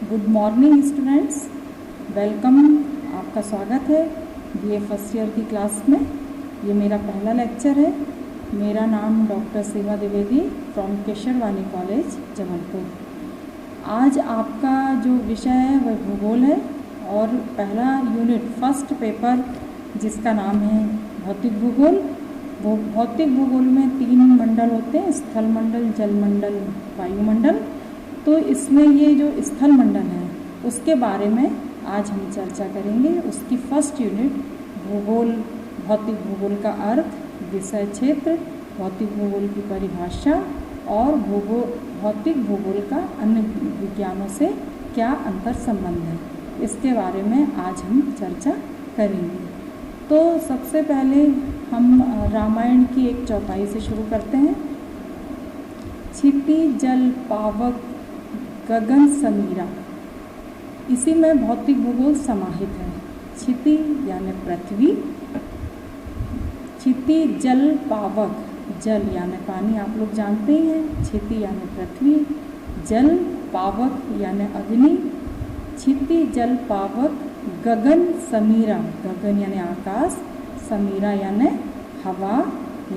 Good morning students, welcome. आपका स्वागत है बीए फर्स्ट ईयर की क्लास में। ये मेरा पहला लेक्चर है। मेरा नाम doctor Seema Dwivedi from Kesharwani college Jabalpur. आज आपका जो विषय है वह भूगोल है और पहला यूनिट फर्स्ट पेपर जिसका नाम है भौतिक भूगोल। वो भौतिक भूगोल में 3 मंडल होते हैं, स्थल मंडल, जल मंडल, वायुमंडल। तो इसमें ये जो स्थल मंडल है उसके बारे में आज हम चर्चा करेंगे। उसकी फर्स्ट यूनिट भूगोल, भौतिक भूगोल का अर्थ, विषय क्षेत्र, भौतिक भूगोल की परिभाषा और भौतिक भूगोल का अन्य विज्ञानों से क्या अंतर संबंध है, इसके बारे में आज हम चर्चा करेंगे। तो सबसे पहले हम रामायण की एक चौपाई से शुरू करते हैं। क्षिति जल पावक गगन समीरा, इसी में भौतिक भूगोल समाहित है। क्षिति यानी पृथ्वी, क्षिति जल पावक, जल यानी पानी आप लोग जानते ही हैं, क्षिति यानी पृथ्वी, जल पावक यानी अग्नि, क्षिति जल पावक गगन समीरा, गगन यानी आकाश, समीरा यानी हवा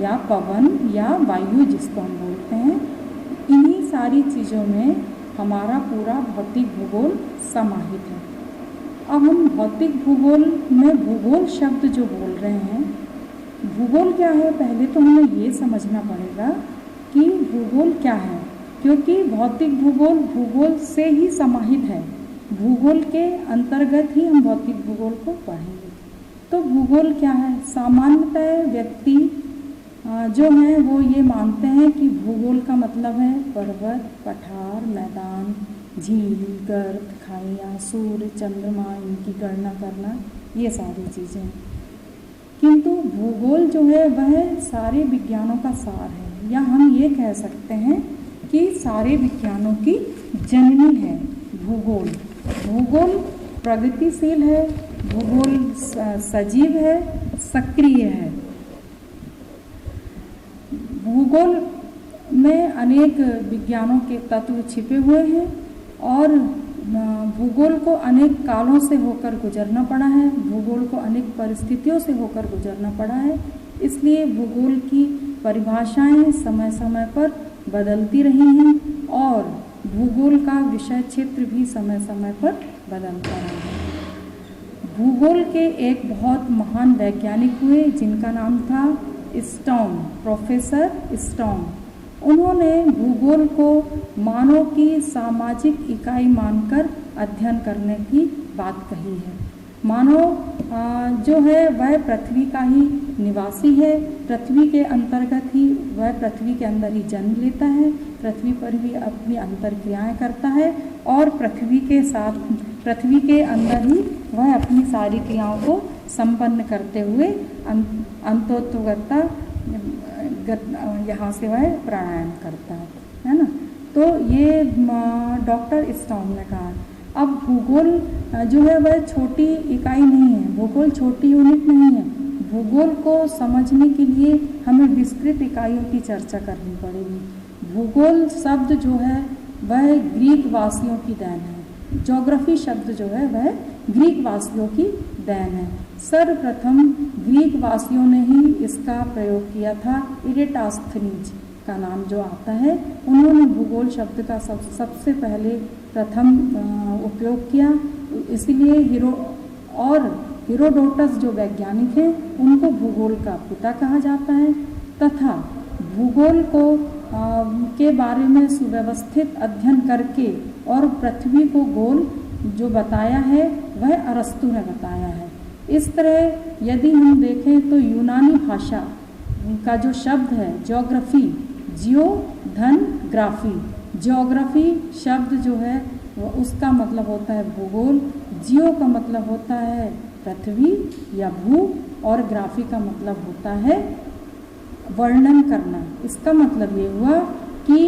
या पवन या वायु जिसको हम बोलते हैं। इन्हीं सारी चीज़ों में हमारा पूरा भौतिक भूगोल समाहित है। अब हम भौतिक भूगोल में भूगोल शब्द जो बोल रहे हैं, भूगोल क्या है पहले तो हमें ये समझना पड़ेगा कि भूगोल क्या है, क्योंकि भौतिक भूगोल भूगोल से ही समाहित है। भूगोल के अंतर्गत ही हम भौतिक भूगोल को पढ़ेंगे। तो भूगोल क्या है? सामान्यतः व्यक्ति जो हैं वो ये मानते हैं कि भूगोल का मतलब है पर्वत, पठार, मैदान, झील, गर्त, खाइयाँ, सूर्य, चंद्रमा, इनकी गणना करना, ये सारी चीज़ें। किंतु भूगोल जो है वह सारे विज्ञानों का सार है, या हम ये कह सकते हैं कि सारे विज्ञानों की जननी है भूगोल। भूगोल प्रगतिशील है, भूगोल सजीव है, सक्रिय है। भूगोल में अनेक विज्ञानों के तत्व छिपे हुए हैं और भूगोल को अनेक कालों से होकर गुजरना पड़ा है, भूगोल को अनेक परिस्थितियों से होकर गुजरना पड़ा है। इसलिए भूगोल की परिभाषाएं समय समय पर बदलती रही हैं और भूगोल का विषय क्षेत्र भी समय समय पर बदलता रहा है। भूगोल के एक बहुत महान वैज्ञानिक हुए जिनका नाम था स्टोन, प्रोफेसर स्टोन। उन्होंने भूगोल को मानव की सामाजिक इकाई मानकर अध्ययन करने की बात कही है। मानव जो है वह पृथ्वी का ही निवासी है, पृथ्वी के अंतर्गत ही वह पृथ्वी के अंदर ही जन्म लेता है, पृथ्वी पर भी अपनी अंतर्क्रियाएं करता है और पृथ्वी के साथ पृथ्वी के अंदर ही वह अपनी सारी क्रियाओं को संपन्न करते हुए अंतोत्वगता यहाँ से वह प्राणायाम करता है ना। तो ये डॉक्टर स्टोन ने कहा। अब भूगोल जो है वह छोटी इकाई नहीं है, भूगोल छोटी यूनिट नहीं है। भूगोल को समझने के लिए हमें विस्तृत इकाइयों की चर्चा करनी पड़ेगी। भूगोल शब्द जो है वह ग्रीक वासियों की देन है। ज्योग्राफी शब्द जो है वह ग्रीक वासियों की देन है। सर्वप्रथम ग्रीक वासियों ने ही इसका प्रयोग किया था। इरेटास्थनीज का नाम जो आता है, उन्होंने भूगोल शब्द का सबसे पहले प्रथम उपयोग किया। इसीलिए हेरोडोटस जो वैज्ञानिक हैं उनको भूगोल का पिता कहा जाता है। तथा भूगोल को के बारे में सुव्यवस्थित अध्ययन करके और पृथ्वी को गोल जो बताया है वह अरस्तु ने बताया है। इस तरह यदि हम देखें तो यूनानी भाषा का जो शब्द है ज्योग्राफी, जियो धन ग्राफी, ज्योग्राफी शब्द जो है उसका मतलब होता है भूगोल, जियो का मतलब होता है पृथ्वी या भू और ग्राफी का मतलब होता है वर्णन करना। इसका मतलब ये हुआ कि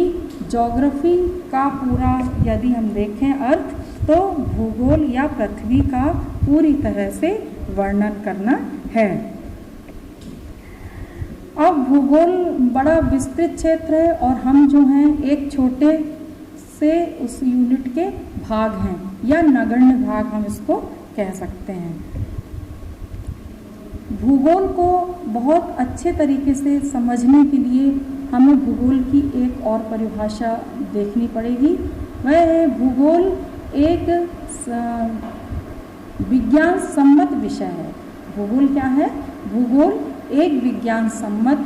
ज्योग्राफी का पूरा यदि हम देखें अर्थ तो भूगोल या पृथ्वी का पूरी तरह से वर्णन करना है। अब भूगोल बड़ा विस्तृत क्षेत्र है और हम जो हैं एक छोटे से उस यूनिट के भाग हैं या नगण्य भाग हम इसको कह सकते हैं। भूगोल को बहुत अच्छे तरीके से समझने के लिए हमें भूगोल की एक और परिभाषा देखनी पड़ेगी। वह है भूगोल एक विज्ञान सम्मत विषय है। भूगोल क्या है? भूगोल एक विज्ञान सम्मत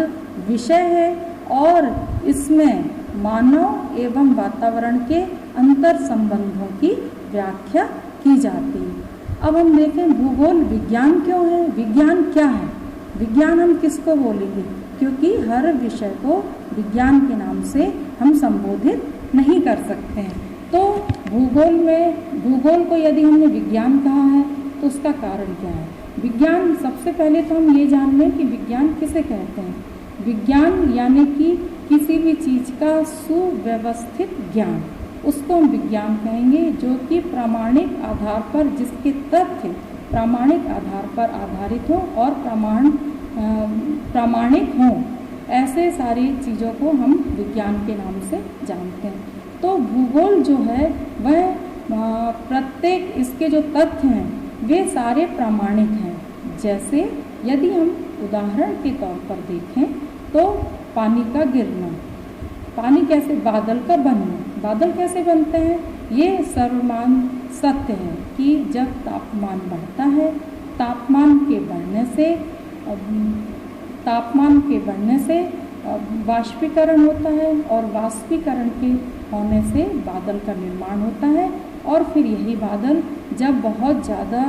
विषय है और इसमें मानव एवं वातावरण के अंतर संबंधों की व्याख्या की जाती है। अब हम देखें भूगोल विज्ञान क्यों है, विज्ञान क्या है। विज्ञान हम किसको बोलेंगे, क्योंकि हर विषय को विज्ञान के नाम से हम संबोधित नहीं कर सकते हैं। तो भूगोल को यदि हमने विज्ञान कहा है तो उसका कारण क्या है। विज्ञान, सबसे पहले तो हम ये जान लें कि विज्ञान किसे कहते हैं। विज्ञान यानी कि किसी भी चीज़ का सुव्यवस्थित ज्ञान, उसको हम विज्ञान कहेंगे, जो कि प्रामाणिक आधार पर, जिसके तथ्य प्रामाणिक आधार पर आधारित हों और प्रामाणिक हों, ऐसे सारी चीज़ों को हम विज्ञान के नाम से जानते हैं। तो भूगोल जो है वह प्रत्येक इसके जो तथ्य हैं वे सारे प्रामाणिक हैं। जैसे यदि हम उदाहरण के तौर पर देखें तो पानी का गिरना, पानी कैसे, बादल का बनना, बादल कैसे बनते हैं, ये सर्वमान सत्य है कि जब तापमान बढ़ता है, तापमान के बढ़ने से वाष्पीकरण होता है और वाष्पीकरण के होने से बादल का निर्माण होता है और फिर यही बादल जब बहुत ज़्यादा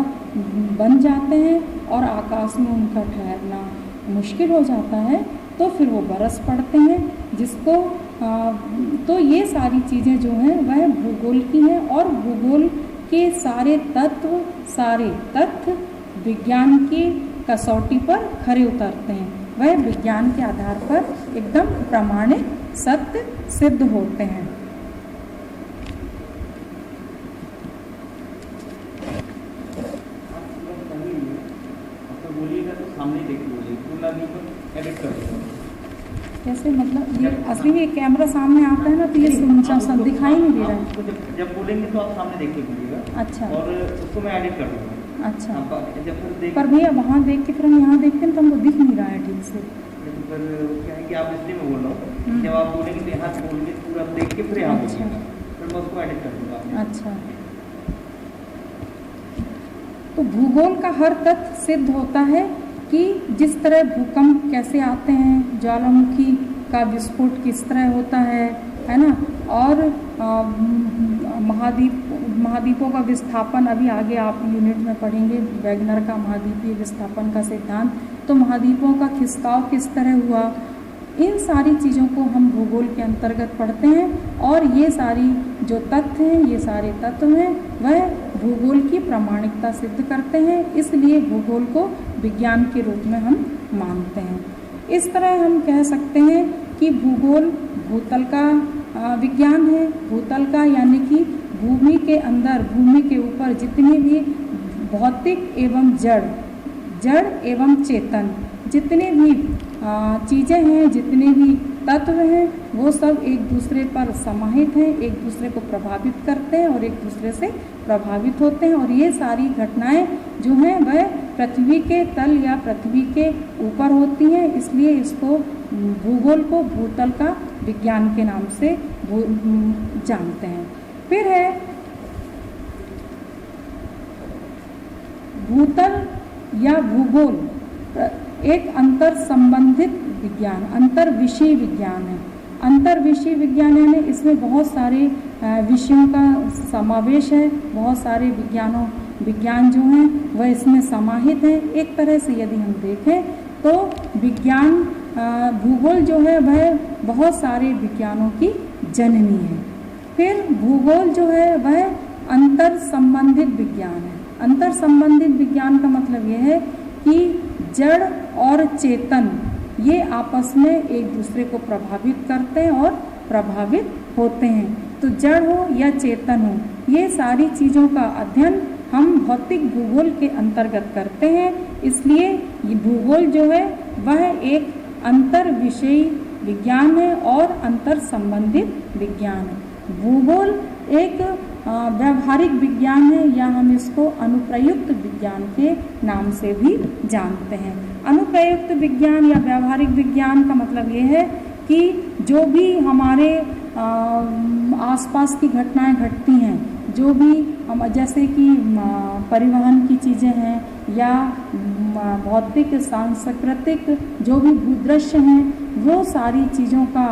बन जाते हैं और आकाश में उनका ठहरना मुश्किल हो जाता है तो फिर वो बरस पड़ते हैं, जिसको तो ये सारी चीज़ें जो हैं वह भूगोल की हैं और भूगोल के सारे तथ्य विज्ञान की कसौटी पर खरे उतरते हैं। वह विज्ञान के आधार पर एकदम प्रामाणिक सत्य सिद्ध होते हैं। कैसे, मतलब ये असली में कैमरा सामने आता है ना तो ये सब दिखाई नहीं दे रहा है। जब बोलेंगे तो आप सामने देख के बोलिएगा। अच्छा, और उसको मैं एडिट कर दूँगा। अच्छा, जब पर भैया वहाँ देख के फिर हम यहाँ देखते हैं तो हमको दिख नहीं रहा है ठीक से। पर क्या है कि आप इसलिए मैं बोल रहा हूँ, जब आप बोलेंगे तो यहाँ से बोल के पूरा देख के फिर यहाँ अच्छा, फिर मैं उसको एडिट कर दूँगा। अच्छा, तो भूगोल का हर तथ्य सिद्ध होता है कि जिस तरह भूकंप कैसे आते हैं, ज्वालामुखी का विस्फोट किस तरह होता है ना, और महाद्वीपों का विस्थापन, अभी आगे आप यूनिट में पढ़ेंगे वैगनर का महाद्वीपीय विस्थापन का सिद्धांत, तो महाद्वीपों का खिसकाव किस तरह हुआ, इन सारी चीज़ों को हम भूगोल के अंतर्गत पढ़ते हैं और ये सारी जो तथ्य हैं, ये सारे तत्व हैं, वह भूगोल की प्रामाणिकता सिद्ध करते हैं। इसलिए भूगोल को विज्ञान के रूप में हम मानते हैं। इस तरह हम कह सकते हैं कि भूगोल भूतल का विज्ञान है। भूतल का यानी कि भूमि के अंदर, भूमि के ऊपर जितनी भी भौतिक एवं जड़ एवं चेतन जितने भी चीज़ें हैं, जितने भी तत्व हैं, वो सब एक दूसरे पर समाहित हैं, एक दूसरे को प्रभावित करते हैं और एक दूसरे से प्रभावित होते हैं। और ये सारी घटनाएं जो हैं वह पृथ्वी के तल या पृथ्वी के ऊपर होती हैं, इसलिए इसको भूगोल को भूतल का विज्ञान के नाम से जानते हैं। फिर है भूतल या भूगोल एक अंतर संबंधित विज्ञान, अंतर विषय विज्ञान है। अंतर विषय विज्ञान यानी इसमें बहुत सारे विषयों का समावेश है, बहुत सारे विज्ञान जो हैं वह इसमें समाहित हैं। एक तरह से यदि हम देखें तो विज्ञान, भूगोल जो है वह बहुत सारे विज्ञानों की जननी है। फिर भूगोल जो है वह अंतर संबंधित विज्ञान है। अंतर संबंधित विज्ञान का मतलब यह है कि जड़ और चेतन ये आपस में एक दूसरे को प्रभावित करते हैं और प्रभावित होते हैं। तो जड़ हो या चेतन हो, ये सारी चीज़ों का अध्ययन हम भौतिक भूगोल के अंतर्गत करते हैं। इसलिए ये भूगोल जो है वह एक अंतर विषयी विज्ञान है और अंतर संबंधित विज्ञान है। भूगोल एक व्यवहारिक विज्ञान है, या हम इसको अनुप्रयुक्त विज्ञान के नाम से भी जानते हैं। अनुप्रयुक्त विज्ञान या व्यवहारिक विज्ञान का मतलब ये है कि जो भी हमारे आसपास की घटनाएं घटती हैं, जो भी हम जैसे कि परिवहन की चीज़ें हैं या भौतिक सांस्कृतिक जो भी भूदृश्य हैं, वो सारी चीज़ों का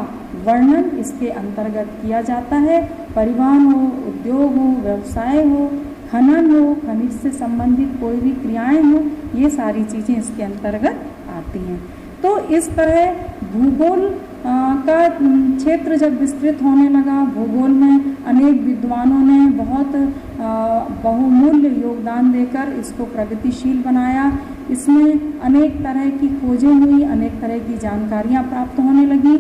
वर्णन इसके अंतर्गत किया जाता है। परिवहन हो, उद्योग हो, व्यवसाय हो, खनन हो, खनिज से संबंधित कोई भी क्रियाएं हो, ये सारी चीज़ें इसके अंतर्गत आती हैं। तो इस तरह भूगोल का क्षेत्र जब विस्तृत होने लगा, भूगोल में अनेक विद्वानों ने बहुत बहुमूल्य योगदान देकर इसको प्रगतिशील बनाया। इसमें अनेक तरह की खोजें हुई, अनेक तरह की जानकारियाँ प्राप्त होने लगी।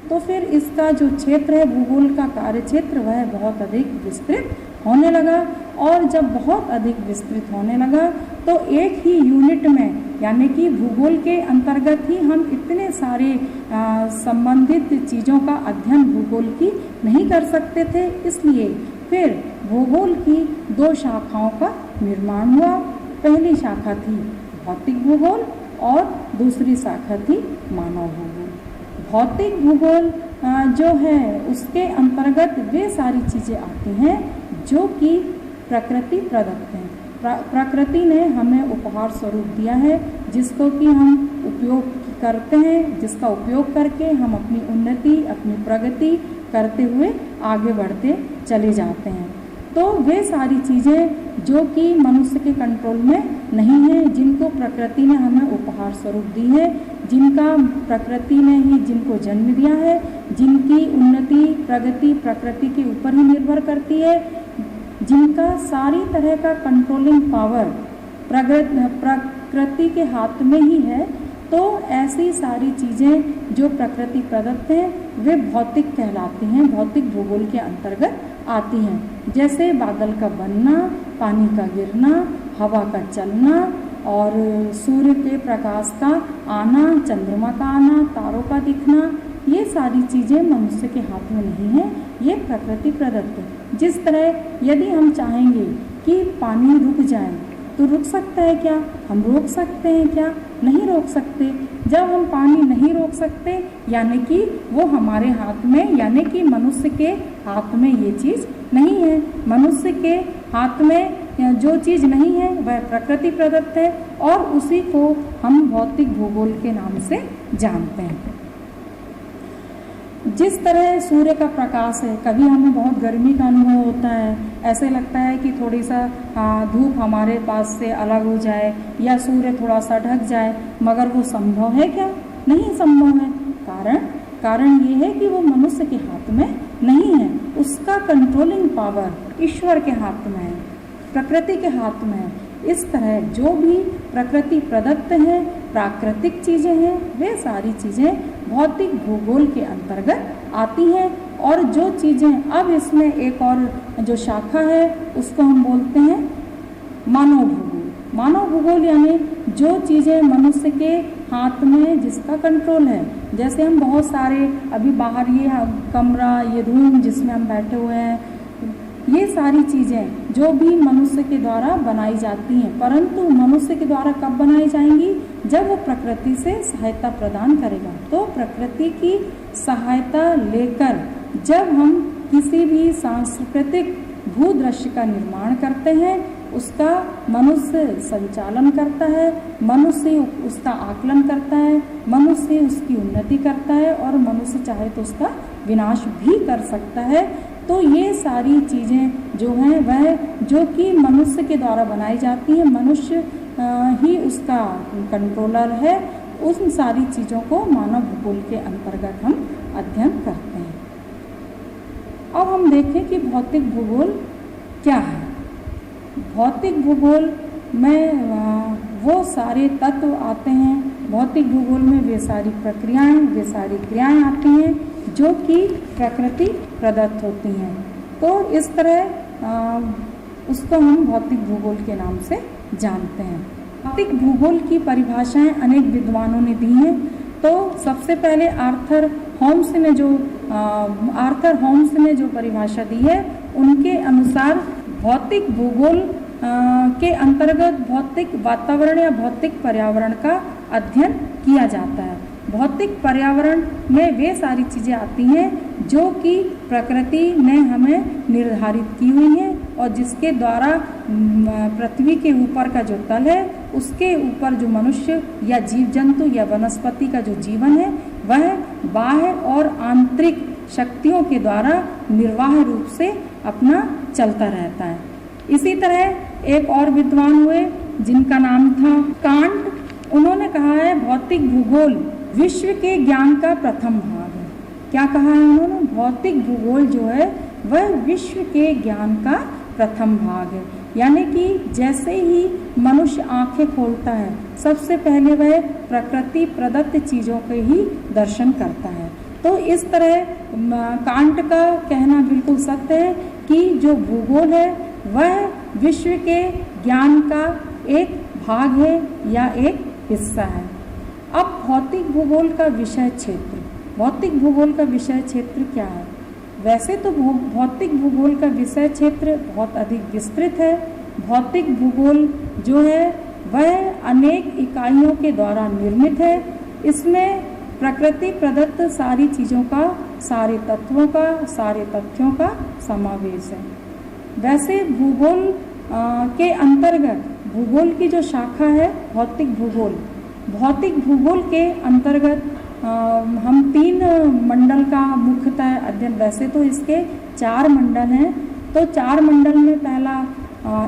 तो फिर इसका जो क्षेत्र है, भूगोल का कार्य क्षेत्र, वह बहुत अधिक विस्तृत होने लगा। और जब बहुत अधिक विस्तृत होने लगा तो एक ही यूनिट में, यानी कि भूगोल के अंतर्गत ही हम इतने सारे संबंधित चीज़ों का अध्ययन भूगोल की नहीं कर सकते थे। इसलिए फिर भूगोल की 2 शाखाओं का निर्माण हुआ। पहली शाखा थी भौतिक भूगोल और दूसरी शाखा थी मानव भूगोल। भौतिक भूगोल जो है उसके अंतर्गत वे सारी चीज़ें आती हैं जो कि प्रकृति प्रदत्त हैं। प्रकृति ने हमें उपहार स्वरूप दिया है, जिसको कि हम उपयोग करते हैं, जिसका उपयोग करके हम अपनी उन्नति, अपनी प्रगति करते हुए आगे बढ़ते चले जाते हैं। तो वे सारी चीज़ें जो कि मनुष्य के कंट्रोल में नहीं है, जिनको प्रकृति ने हमें उपहार स्वरूप दी है, जिनका प्रकृति ने ही जिनको जन्म दिया है, जिनकी उन्नति प्रगति प्रकृति के ऊपर ही निर्भर करती है, जिनका सारी तरह का कंट्रोलिंग पावर प्रकृति के हाथ में ही है। तो ऐसी सारी चीज़ें जो प्रकृति प्रदत्त हैं वे भौतिक कहलाती हैं, भौतिक भूगोल के अंतर्गत आती हैं। जैसे बादल का बनना, पानी का गिरना, हवा का चलना और सूर्य के प्रकाश का आना, चंद्रमा का आना, तारों का दिखना, ये सारी चीज़ें मनुष्य के हाथ में नहीं है, ये प्रकृति प्रदत्त है। जिस तरह यदि हम चाहेंगे कि पानी रुक जाए तो रुक सकता है क्या? हम रोक सकते हैं क्या? नहीं रोक सकते। जब हम पानी नहीं रोक सकते यानी कि वो हमारे हाथ में, यानी कि मनुष्य के हाथ में ये चीज़ नहीं है। मनुष्य के हाथ में जो चीज़ नहीं है वह प्रकृति प्रदत्त है और उसी को हम भौतिक भूगोल के नाम से जानते हैं। जिस तरह सूर्य का प्रकाश है, कभी हमें बहुत गर्मी का अनुभव होता है, ऐसे लगता है कि थोड़ी सा धूप हमारे पास से अलग हो जाए या सूर्य थोड़ा सा ढक जाए, मगर वो संभव है क्या? नहीं संभव है। कारण ये है कि वो मनुष्य के हाथ में नहीं है। उसका कंट्रोलिंग पावर ईश्वर के हाथ में है, प्रकृति के हाथ में है। इस तरह जो भी प्रकृति प्रदत्त है, प्राकृतिक चीज़ें हैं, वे सारी चीज़ें भौतिक भूगोल के अंतर्गत आती हैं। और जो चीज़ें, अब इसमें एक और जो शाखा है उसको हम बोलते हैं मानव भूगोल। मानव भूगोल यानी जो चीज़ें मनुष्य के हाथ में जिसका कंट्रोल है। जैसे हम बहुत सारे अभी बाहर ये कमरा, ये रूम जिसमें हम बैठे हुए हैं, ये सारी चीज़ें जो भी मनुष्य के द्वारा बनाई जाती हैं, परंतु मनुष्य के द्वारा कब बनाई जाएंगी? जब वो प्रकृति से सहायता प्रदान करेगा। तो प्रकृति की सहायता लेकर जब हम किसी भी सांस्कृतिक भूदृश्य का निर्माण करते हैं, उसका मनुष्य संचालन करता है, मनुष्य उसका आकलन करता है, मनुष्य उसकी उन्नति करता है और मनुष्य चाहे तो उसका विनाश भी कर सकता है। तो ये सारी चीज़ें जो हैं वह जो कि मनुष्य के द्वारा बनाई जाती हैं, मनुष्य ही उसका कंट्रोलर है, उन सारी चीज़ों को मानव भूगोल के अंतर्गत हम अध्ययन करते हैं। अब हम देखें कि भौतिक भूगोल क्या है। भौतिक भूगोल में वो सारे तत्व आते हैं, भौतिक भूगोल में वे सारी प्रक्रियाएं, वे सारी क्रियाएं आती हैं जो कि प्रकृति प्रदत्त होती हैं। तो इस तरह उसको हम भौतिक भूगोल के नाम से जानते हैं। भौतिक भूगोल की परिभाषाएं अनेक विद्वानों ने दी हैं। तो सबसे पहले आर्थर होम्स ने जो परिभाषा दी है उनके अनुसार भौतिक भूगोल के अंतर्गत भौतिक वातावरण या भौतिक पर्यावरण का अध्ययन किया जाता है। भौतिक पर्यावरण में वे सारी चीज़ें आती हैं जो कि प्रकृति ने हमें निर्धारित की हुई हैं और जिसके द्वारा पृथ्वी के ऊपर का जो तल है उसके ऊपर जो मनुष्य या जीव जंतु या वनस्पति का जो जीवन है वह बाह्य और आंतरिक शक्तियों के द्वारा निर्वाह रूप से अपना चलता रहता है। इसी तरह एक और विद्वान हुए जिनका नाम था कांट। उन्होंने कहा है भौतिक भूगोल विश्व के ज्ञान का प्रथम भाग है। क्या कहा है उन्होंने? भौतिक भूगोल जो है वह विश्व के ज्ञान का प्रथम भाग है। यानी कि जैसे ही मनुष्य आंखें खोलता है सबसे पहले वह प्रकृति प्रदत्त चीज़ों के ही दर्शन करता है। तो इस तरह कांट का कहना बिल्कुल सत्य है कि जो भूगोल है वह विश्व के ज्ञान का एक भाग है या एक हिस्सा है। अब भौतिक भूगोल का विषय क्षेत्र, भौतिक भूगोल का विषय क्षेत्र क्या है? वैसे तो भौतिक भूगोल का विषय क्षेत्र बहुत अधिक विस्तृत है। भौतिक भूगोल जो है वह अनेक इकाइयों के द्वारा निर्मित है। इसमें प्रकृति प्रदत्त सारी चीज़ों का, सारे तत्वों का, सारे तथ्यों का समावेश है। वैसे भूगोल के अंतर्गत भूगोल की जो शाखा है भौतिक भूगोल, भौतिक भूगोल के अंतर्गत हम 3 मंडल का मुख्यतः अध्ययन, वैसे तो इसके 4 मंडल हैं। तो 4 मंडल में पहला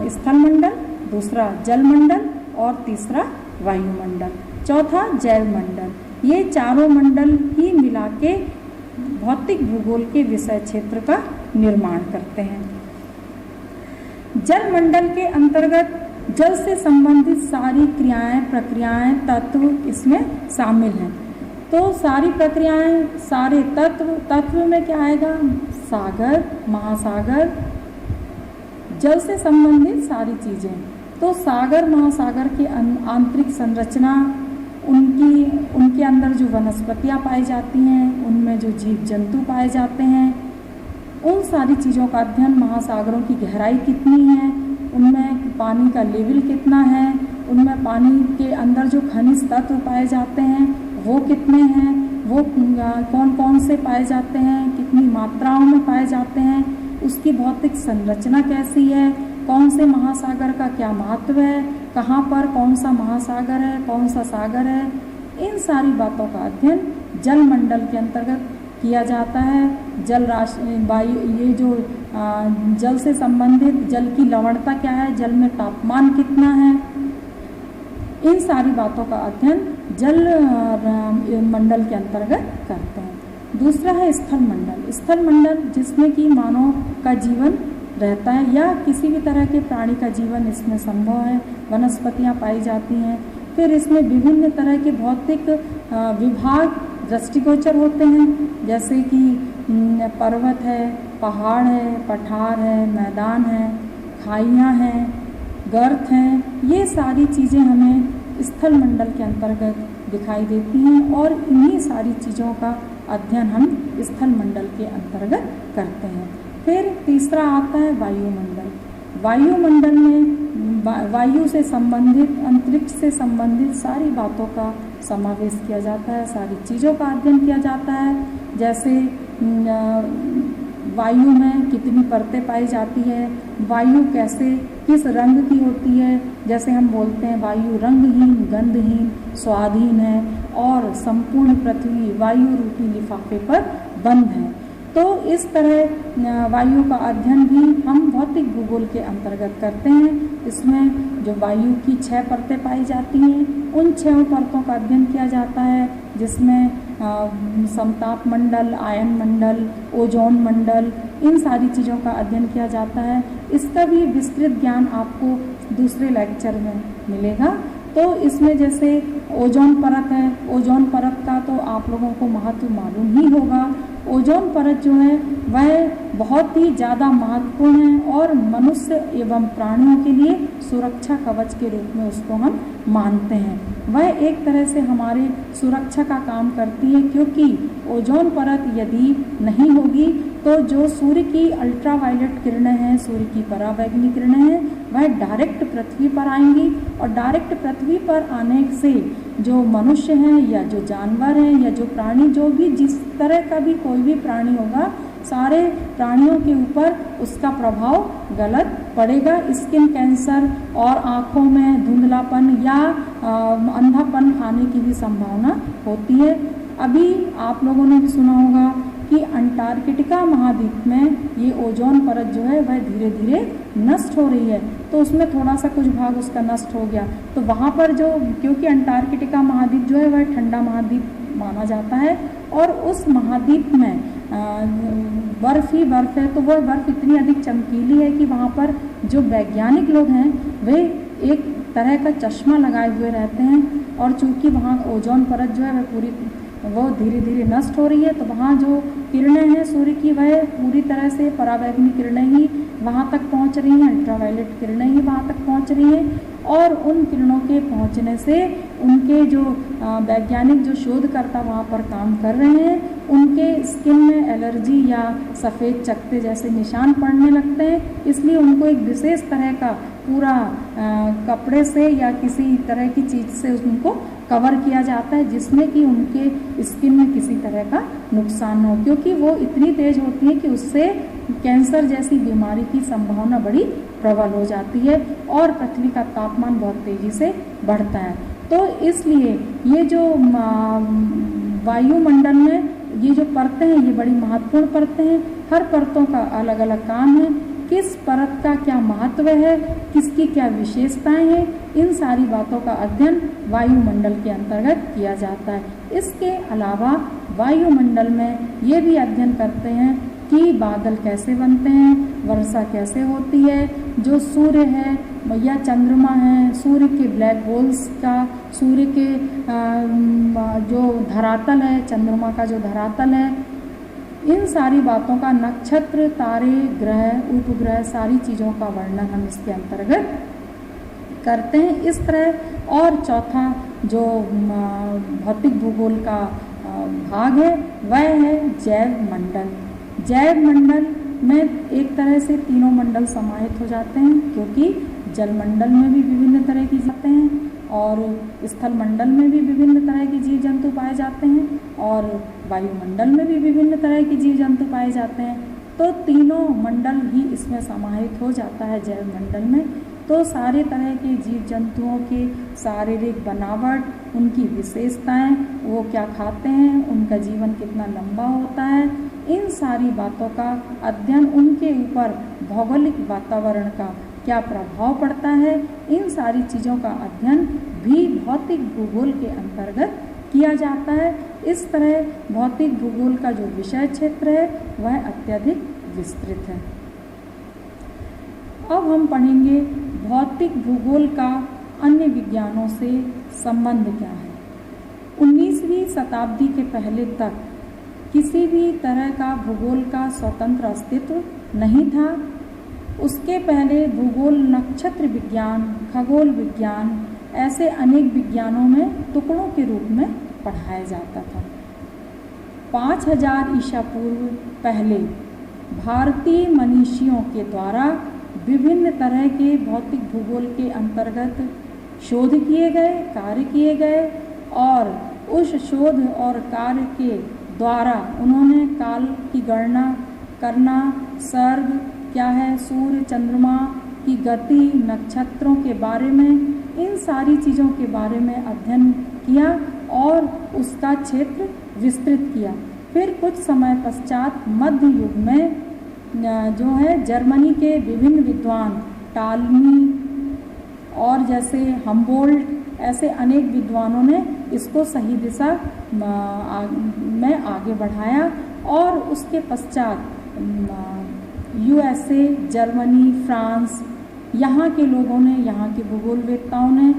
स्थल मंडल, दूसरा जल मंडल और तीसरा वायुमंडल, चौथा जैव मंडल। ये चारों मंडल ही मिला के भौतिक भूगोल के विषय क्षेत्र का निर्माण करते हैं। जल मंडल के अंतर्गत जल से संबंधित सारी क्रियाएं, प्रक्रियाएं, तत्व इसमें शामिल हैं। तो सारी प्रक्रियाएं, सारे तत्व में क्या आएगा? सागर, महासागर, जल से संबंधित सारी चीज़ें। तो सागर महासागर की आंतरिक संरचना, उनके अंदर जो वनस्पतियाँ पाई जाती हैं, उनमें जो जीव जंतु पाए जाते हैं, उन सारी चीज़ों का अध्ययन, महासागरों की गहराई कितनी है, उनमें पानी का लेवल कितना है, उनमें पानी के अंदर जो खनिज तत्व पाए जाते हैं वो कितने हैं, वो कौन कौन से पाए जाते हैं, कितनी मात्राओं में पाए जाते हैं, उसकी भौतिक संरचना कैसी है, कौन से महासागर का क्या महत्व है, कहाँ पर कौन सा महासागर है, कौन सा सागर है, इन सारी बातों का अध्ययन जल मंडल के अंतर्गत किया जाता है। जल राशि, वायु, ये जो जल से संबंधित जल की लवणता क्या है, जल में तापमान कितना है, इन सारी बातों का अध्ययन जल मंडल के अंतर्गत करते हैं। दूसरा है स्थल मंडल। स्थल मंडल जिसमें कि मानव का जीवन रहता है या किसी भी तरह के प्राणी का जीवन इसमें संभव है, वनस्पतियाँ पाई जाती हैं। फिर इसमें विभिन्न तरह के भौतिक विभाग दृष्टिगोचर होते हैं, जैसे कि पर्वत है, पहाड़ है, पठार है, मैदान है, खाइयाँ हैं, गर्त हैं। ये सारी चीज़ें हमें स्थल मंडल के अंतर्गत दिखाई देती हैं और इन्हीं सारी चीज़ों का अध्ययन हम स्थल मंडल के अंतर्गत करते हैं। फिर तीसरा आता है वायुमंडल। वायुमंडल में वायु से संबंधित, अंतरिक्ष से संबंधित सारी बातों का समावेश किया जाता है, सारी चीज़ों का अध्ययन किया जाता है। जैसे वायु में कितनी परतें पाई जाती है, वायु कैसे, किस रंग की होती है। जैसे हम बोलते हैं वायु रंगहीन, गंधहीन, स्वादहीन है और संपूर्ण पृथ्वी वायु रूपी लिफाफे पर बंद है। तो इस तरह वायु का अध्ययन भी हम भौतिक भूगोल के अंतर्गत करते हैं। इसमें जो वायु की 6 परतें पाई जाती हैं, उन 6 परतों का अध्ययन किया जाता है, जिसमें समताप मंडल, आयन मंडल, ओजोन मंडल, इन सारी चीज़ों का अध्ययन किया जाता है। इसका भी विस्तृत ज्ञान आपको दूसरे लेक्चर में मिलेगा। तो इसमें जैसे ओजोन परत है, ओजोन परत का तो आप लोगों को महत्व मालूम ही होगा। ओजोन परत जो है वह बहुत ही ज़्यादा महत्वपूर्ण है और मनुष्य एवं प्राणियों के लिए सुरक्षा कवच के रूप में उसको हम मानते हैं। वह एक तरह से हमारे सुरक्षा का काम करती है, क्योंकि ओजोन परत यदि नहीं होगी तो जो सूर्य की अल्ट्रावायलेट किरणें हैं, सूर्य की पराबैंगनी किरणें हैं, वह डायरेक्ट पृथ्वी पर आएंगी और डायरेक्ट पृथ्वी पर आने से जो मनुष्य हैं या जो जानवर हैं या जो प्राणी, जो भी जिस तरह का भी कोई भी प्राणी होगा, सारे प्राणियों के ऊपर उसका प्रभाव गलत पड़ेगा। स्किन कैंसर और आँखों में धुंधलापन या अंधापन आने की भी संभावना होती है। अभी आप लोगों ने भी सुना होगा कि अंटार्कटिका महाद्वीप में ये ओजोन परत जो है वह धीरे धीरे नष्ट हो रही है, तो उसमें थोड़ा सा कुछ भाग उसका नष्ट हो गया। तो वहाँ पर जो, क्योंकि अंटार्कटिका महाद्वीप जो है वह ठंडा महाद्वीप माना जाता है और उस महाद्वीप में बर्फ ही बर्फ है, तो वह बर्फ इतनी अधिक चमकीली है कि वहाँ पर जो वैज्ञानिक लोग हैं वे एक तरह का चश्मा लगाए हुए रहते हैं। और चूँकि वहाँ ओजोन परत जो है वो धीरे धीरे नष्ट हो रही है, तो वहाँ जो किरणें हैं सूर्य की वह पूरी तरह से पराबैंगनी किरणें ही वहाँ तक पहुँच रही हैं, अल्ट्रावायलेट किरणें ही वहाँ तक पहुँच रही हैं। और उन किरणों के पहुँचने से उनके जो वैज्ञानिक जो शोधकर्ता वहाँ पर काम कर रहे हैं, उनके स्किन में एलर्जी या सफ़ेद चकत्ते जैसे निशान पड़ने लगते हैं। इसलिए उनको एक विशेष तरह का पूरा कपड़े से या किसी तरह की चीज़ से उनको कवर किया जाता है, जिसमें कि उनके स्किन में किसी तरह का नुकसान न हो, क्योंकि वो इतनी तेज होती है कि उससे कैंसर जैसी बीमारी की संभावना बड़ी प्रबल हो जाती है और पृथ्वी का तापमान बहुत तेज़ी से बढ़ता है। तो इसलिए ये जो वायुमंडल में ये जो परतें हैं, ये बड़ी महत्वपूर्ण परतें हैं। हर परतों का अलग अलग काम है, किस परत का क्या महत्व है, किसकी क्या विशेषताएं हैं, इन सारी बातों का अध्ययन वायुमंडल के अंतर्गत किया जाता है। इसके अलावा वायुमंडल में ये भी अध्ययन करते हैं कि बादल कैसे बनते हैं, वर्षा कैसे होती है, जो सूर्य है या चंद्रमा है, सूर्य के ब्लैक होल्स का, सूर्य के जो धरातल है, चंद्रमा का जो धरातल है, इन सारी बातों का, नक्षत्र, तारे, ग्रह, उपग्रह, सारी चीज़ों का वर्णन हम इसके अंतर्गत करते हैं इस तरह। और चौथा जो भौतिक भूगोल का भाग है वह है जैव मंडल। जैव मंडल में एक तरह से तीनों मंडल समाहित हो जाते हैं, क्योंकि जल मंडल में भी विभिन्न तरह की जाते हैं और स्थल मंडल में भी विभिन्न तरह के जीव जंतु पाए जाते हैं और वायुमंडल में भी विभिन्न तरह के जीव जंतु पाए जाते हैं। तो तीनों मंडल ही इसमें समाहित हो जाता है जैव मंडल में। तो सारे तरह के जीव जंतुओं के शारीरिक बनावट, उनकी विशेषताएं, वो क्या खाते हैं, उनका जीवन कितना लंबा होता है, इन सारी बातों का अध्ययन, उनके ऊपर भौगोलिक वातावरण का क्या प्रभाव पड़ता है, इन सारी चीज़ों का अध्ययन भी भौतिक भूगोल के अंतर्गत किया जाता है। इस तरह भौतिक भूगोल का जो विषय क्षेत्र है वह अत्यधिक विस्तृत है। अब हम पढ़ेंगे भौतिक भूगोल का अन्य विज्ञानों से संबंध क्या है। 19वीं शताब्दी के पहले तक किसी भी तरह का भूगोल का स्वतंत्र अस्तित्व नहीं था। उसके पहले भूगोल नक्षत्र विज्ञान, खगोल विज्ञान, ऐसे अनेक विज्ञानों में टुकड़ों के रूप में पढ़ाया जाता था। 5000 ईसा पूर्व पहले भारतीय मनीषियों के द्वारा विभिन्न तरह के भौतिक भूगोल के अंतर्गत शोध किए गए, कार्य किए गए और उस शोध और कार्य के द्वारा उन्होंने काल की गणना करना, सर्ग क्या है, सूर्य चंद्रमा की गति, नक्षत्रों के बारे में, इन सारी चीज़ों के बारे में अध्ययन किया और उसका क्षेत्र विस्तृत किया। फिर कुछ समय पश्चात मध्य युग में जो है जर्मनी के विभिन्न विद्वान, टालमी और जैसे हम्बोल्ट, ऐसे अनेक विद्वानों ने इसको सही दिशा में आगे बढ़ाया और उसके पश्चात USA, जर्मनी, फ्रांस, यहाँ के लोगों ने, यहाँ के भूगोलवेत्ताओं ने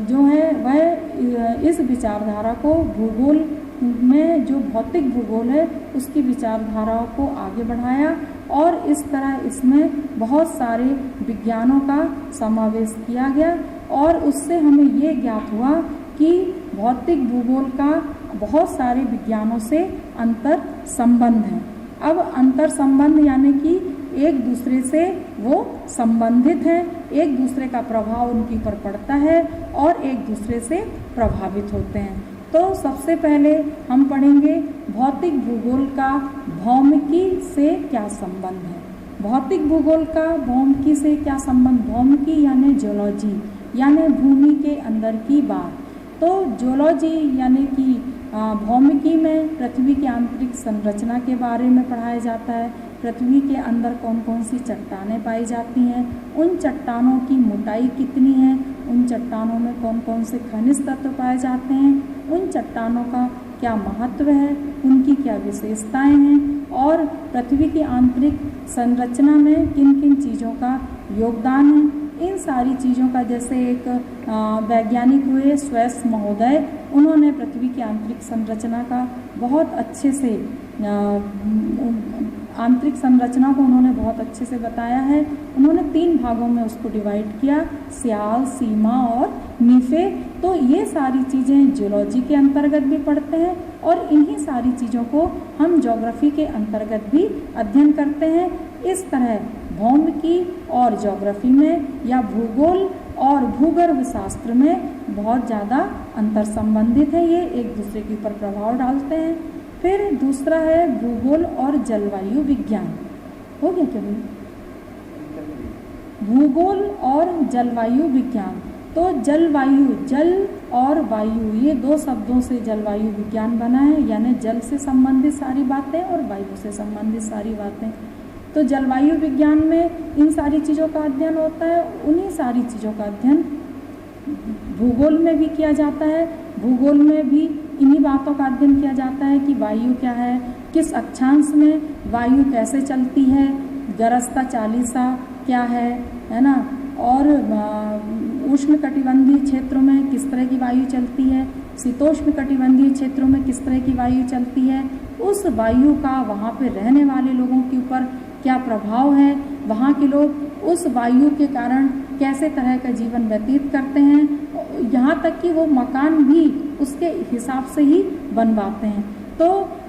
जो है वह इस विचारधारा को, भूगोल में जो भौतिक भूगोल है उसकी विचारधाराओं को आगे बढ़ाया और इस तरह इसमें बहुत सारे विज्ञानों का समावेश किया गया और उससे हमें ये ज्ञात हुआ कि भौतिक भूगोल का बहुत सारे विज्ञानों से अंतर संबंध है। अब अंतर संबंध यानी कि एक दूसरे से वो संबंधित हैं, एक दूसरे का प्रभाव उनके ऊपर पड़ता है और एक दूसरे से प्रभावित होते हैं। तो सबसे पहले हम पढ़ेंगे भौतिक भूगोल का भौमिकी से क्या संबंध है। भौतिक भूगोल का भौमिकी से क्या संबंध? भौमिकी यानी जियोलॉजी, यानी भूमि के अंदर की बात। तो जियोलॉजी यानी कि भौमिकी में पृथ्वी की आंतरिक संरचना के बारे में पढ़ाया जाता है। पृथ्वी के अंदर कौन कौन सी चट्टानें पाई जाती हैं, उन चट्टानों की मोटाई कितनी है, उन चट्टानों में कौन कौन से खनिज तत्व पाए जाते हैं, उन चट्टानों का क्या महत्व है, उनकी क्या विशेषताएं हैं और पृथ्वी की आंतरिक संरचना में किन किन चीज़ों का योगदान है। इन सारी चीज़ों का, जैसे एक वैज्ञानिक हुए स्वेस महोदय, उन्होंने पृथ्वी की आंतरिक संरचना का बहुत अच्छे से आंतरिक संरचना को उन्होंने बहुत अच्छे से बताया है। उन्होंने 3 भागों में उसको डिवाइड किया, स्याल, सीमा और नीफे। तो ये सारी चीज़ें जियोलॉजी के अंतर्गत भी पढ़ते हैं और इन्हीं सारी चीज़ों को हम ज्योग्राफी के अंतर्गत भी अध्ययन करते हैं। इस तरह भौमिकी और ज्योग्राफी में या भूगोल और भूगर्भ शास्त्र में बहुत ज़्यादा अंतर संबंधित है, ये एक दूसरे के ऊपर प्रभाव डालते हैं। फिर दूसरा है भूगोल और जलवायु विज्ञान। हो गया क्या भाई? भूगोल और जलवायु विज्ञान। तो जलवायु, जल और वायु, ये 2 शब्दों से जलवायु विज्ञान बना है, यानी जल से संबंधित सारी बातें और वायु से संबंधित सारी बातें। तो जलवायु विज्ञान में इन सारी चीज़ों का अध्ययन होता है। उन्हीं सारी चीज़ों का अध्ययन भूगोल में भी किया जाता है। भूगोल में भी इन्हीं बातों का अध्ययन किया जाता है कि वायु क्या है, किस अक्षांश में वायु कैसे चलती है, गरजता चालीसा क्या है ना, और उष्ण कटिबंधीय क्षेत्रों में किस तरह की वायु चलती है, शीतोष्ण कटिबंधीय क्षेत्रों में किस तरह की वायु चलती है, उस वायु का वहाँ पे रहने वाले लोगों के ऊपर क्या प्रभाव है, वहाँ के लोग उस वायु के कारण कैसे तरह का जीवन व्यतीत करते हैं, यहाँ तक कि वो मकान भी उसके हिसाब से ही बनवाते हैं। तो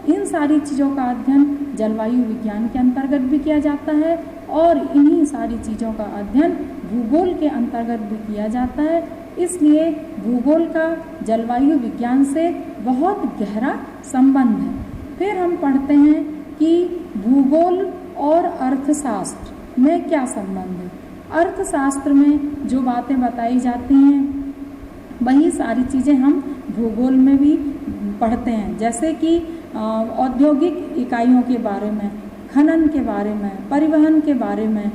इन सारी चीज़ों का अध्ययन जलवायु विज्ञान के अंतर्गत भी किया जाता है और इन्हीं सारी चीज़ों का अध्ययन भूगोल के अंतर्गत भी किया जाता है। इसलिए भूगोल का जलवायु विज्ञान से बहुत गहरा संबंध है। फिर हम पढ़ते हैं कि भूगोल और अर्थशास्त्र में क्या संबंध है। अर्थशास्त्र में जो बातें बताई जाती हैं वही सारी चीज़ें हम भूगोल में भी पढ़ते हैं, जैसे कि औद्योगिक इकाइयों के बारे में, खनन के बारे में, परिवहन के बारे में,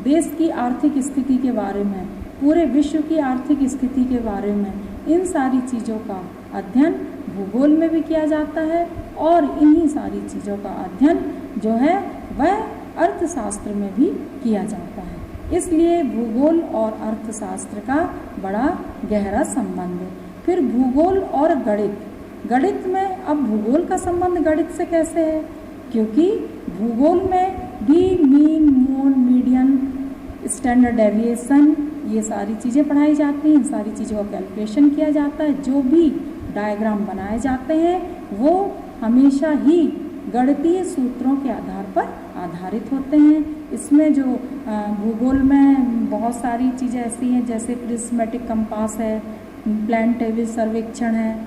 देश की आर्थिक स्थिति के बारे में, पूरे विश्व की आर्थिक स्थिति के बारे में। इन सारी चीज़ों का अध्ययन भूगोल में भी किया जाता है और इन्हीं सारी चीज़ों का अध्ययन जो है वह अर्थशास्त्र में भी किया जाता है। इसलिए भूगोल और अर्थशास्त्र का बड़ा गहरा संबंध है। फिर भूगोल और गणित। गणित में अब भूगोल का संबंध गणित से कैसे है, क्योंकि भूगोल में भी mean, mode, median, standard deviation, ये सारी चीज़ें पढ़ाई जाती हैं। इन सारी चीज़ों का कैलकुलेशन किया जाता है। जो भी डायग्राम बनाए जाते हैं वो हमेशा ही गणितीय सूत्रों के आधार पर आधारित होते हैं। इसमें जो भूगोल में बहुत सारी चीज़ें ऐसी हैं, जैसे प्रिज्मेटिक कंपास है, प्लानिटेरी सर्वेक्षण है,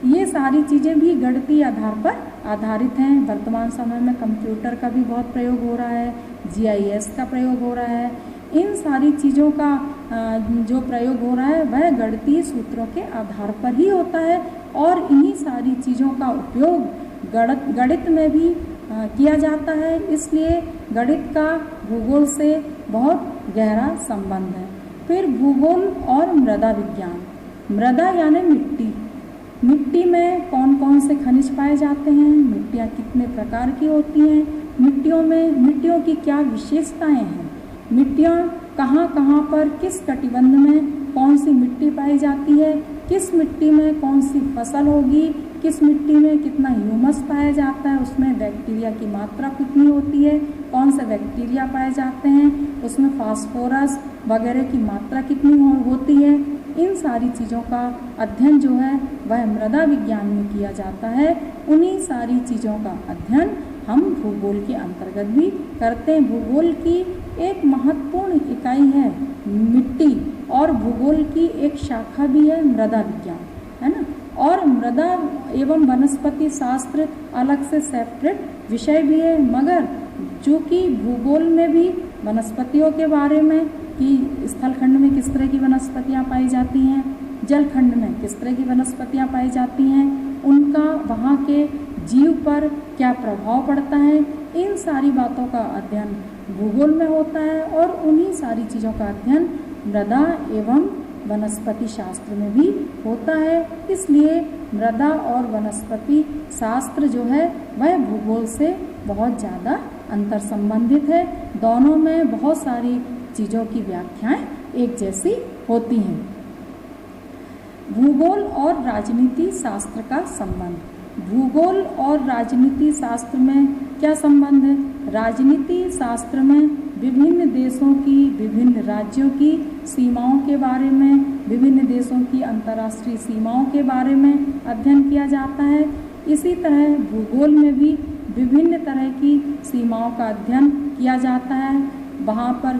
ये सारी चीज़ें भी गणितीय आधार पर आधारित हैं। वर्तमान समय में कंप्यूटर का भी बहुत प्रयोग हो रहा है, GIS का प्रयोग हो रहा है। इन सारी चीज़ों का जो प्रयोग हो रहा है वह गणितीय सूत्रों के आधार पर ही होता है और इन्हीं सारी चीज़ों का उपयोग गणित में भी किया जाता है। इसलिए गणित का भूगोल से बहुत गहरा संबंध है। फिर भूगोल और मृदा विज्ञान। मृदा यानी मिट्टी। मिट्टी में कौन कौन से खनिज पाए जाते हैं, मिट्टियाँ कितने प्रकार की होती हैं, मिट्टियों की क्या विशेषताएं हैं, मिट्टियाँ कहाँ कहाँ पर किस कटिबंध में कौन सी मिट्टी पाई जाती है, किस मिट्टी में कौन सी फसल होगी, किस मिट्टी में कितना ह्यूमस पाया जाता है, उसमें बैक्टीरिया की मात्रा कितनी होती है, कौन से बैक्टीरिया पाए जाते हैं, उसमें फास्फोरस वगैरह की मात्रा कितनी होती है। इन सारी चीज़ों का अध्ययन जो है वह मृदा विज्ञान में किया जाता है। उन्हीं सारी चीज़ों का अध्ययन हम भूगोल के अंतर्गत भी करते हैं। भूगोल की एक महत्वपूर्ण इकाई है मिट्टी, और भूगोल की एक शाखा भी है मृदा विज्ञान, है ना। और मृदा एवं वनस्पति शास्त्र अलग से सेपरेट विषय भी है, मगर जो कि भूगोल में भी वनस्पतियों के बारे में कि स्थलखंड में किस तरह की वनस्पतियाँ पाई जाती हैं, जलखंड में किस तरह की वनस्पतियाँ पाई जाती हैं, उनका वहाँ के जीव पर क्या प्रभाव पड़ता है, इन सारी बातों का अध्ययन भूगोल में होता है। और उन्हीं सारी चीज़ों का अध्ययन मृदा एवं वनस्पति शास्त्र में भी होता है। इसलिए मृदा और वनस्पति शास्त्र जो है वह भूगोल से बहुत ज़्यादा अंतर संबंधित है। दोनों में बहुत सारी चीज़ों की व्याख्याएं एक जैसी होती हैं। भूगोल और राजनीति शास्त्र का संबंध। भूगोल और राजनीति शास्त्र में क्या संबंध है? राजनीति शास्त्र में विभिन्न देशों की, विभिन्न राज्यों की सीमाओं के बारे में, विभिन्न देशों की अंतर्राष्ट्रीय सीमाओं के बारे में अध्ययन किया जाता है। इसी तरह भूगोल में भी विभिन्न तरह की सीमाओं का अध्ययन किया जाता है। वहाँ पर